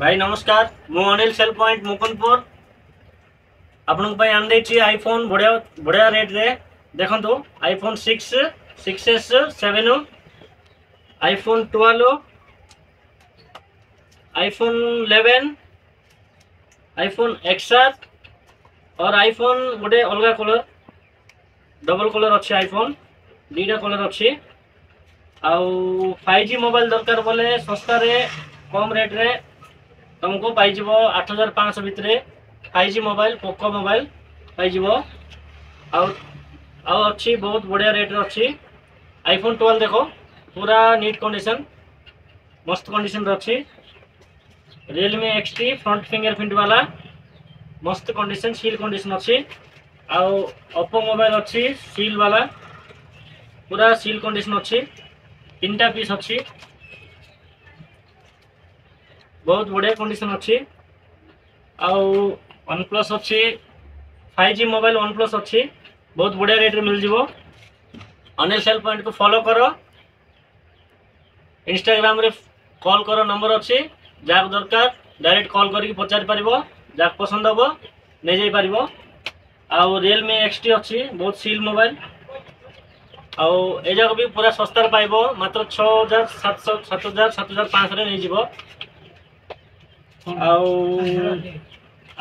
भाई नमस्कार मु अनिल सेल पॉइंट मुकुंदपुर आपन आनी आईफोन बढ़िया बढ़िया रेट रे देखो iPhone 6s 7 iPhone 12 iPhone 11 iPhone XR और आईफोन गोटे अलग कलर डबल कलर अच्छे आईफोन दीटा कलर अच्छी आउ 5G मोबाइल दरकार बोले सस्ता रे कम रेट रे तुमको पाई 8500 भितर 5G मोबाइल पोको मोबाइल पाई आउ अच्छी बहुत बढ़िया रेट अच्छी आईफोन 12 देखो पूरा नीट कंडीशन मस्त कंडीशन अच्छी रियलमी XT फ्रंट फिंगरप्रिंट वाला मस्त कंडीशन सील कंडीशन अच्छी आउ ओप्पो मोबाइल अच्छी सील वाला पूरा सील कंडीशन अच्छी तीनटा पीस अच्छी बहुत बढ़िया कंडीशन अच्छी आउ वन प्लस अच्छी 5G मोबाइल वन प्लस अच्छी बहुत बढ़िया रेट मिल जाव अनिल सेल पॉइंट को फॉलो करो इंस्टाग्राम रे कॉल करो नंबर अच्छी जहाँ दरकार डायरेक्ट कॉल करके पचारि पार जहाँ पसंद हम नहीं जाई पारिबो आउ रियलमी XT अच्छी बहुत सील मोबाइल आउ ए जाक भी पूरा सस्तार पाइबो मात्र 6700 7500 रे नहीं जीवो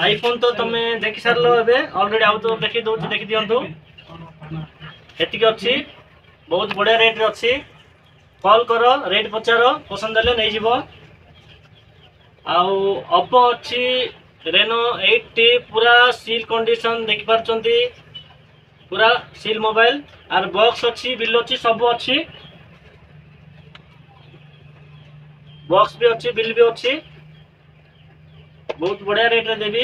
आईफोन तो तुम देखी सार ऑलरेडी आउ तो देखी दो देखी दिंतु एतिक अच्छी बहुत बढ़िया रेट रे अच्छी कॉल करो रेट पचार पसंद हेले नहीं जीवो आउ ओप्पो अच्छी रेनो 8T पूरा सील कंडीशन देखि पारचंती पूरा सील मोबाइल आर बॉक्स अच्छी बिल अच्छी सब अच्छी बॉक्स भी अच्छी बिल भी अच्छी बहुत बढ़िया रेट रे देवी।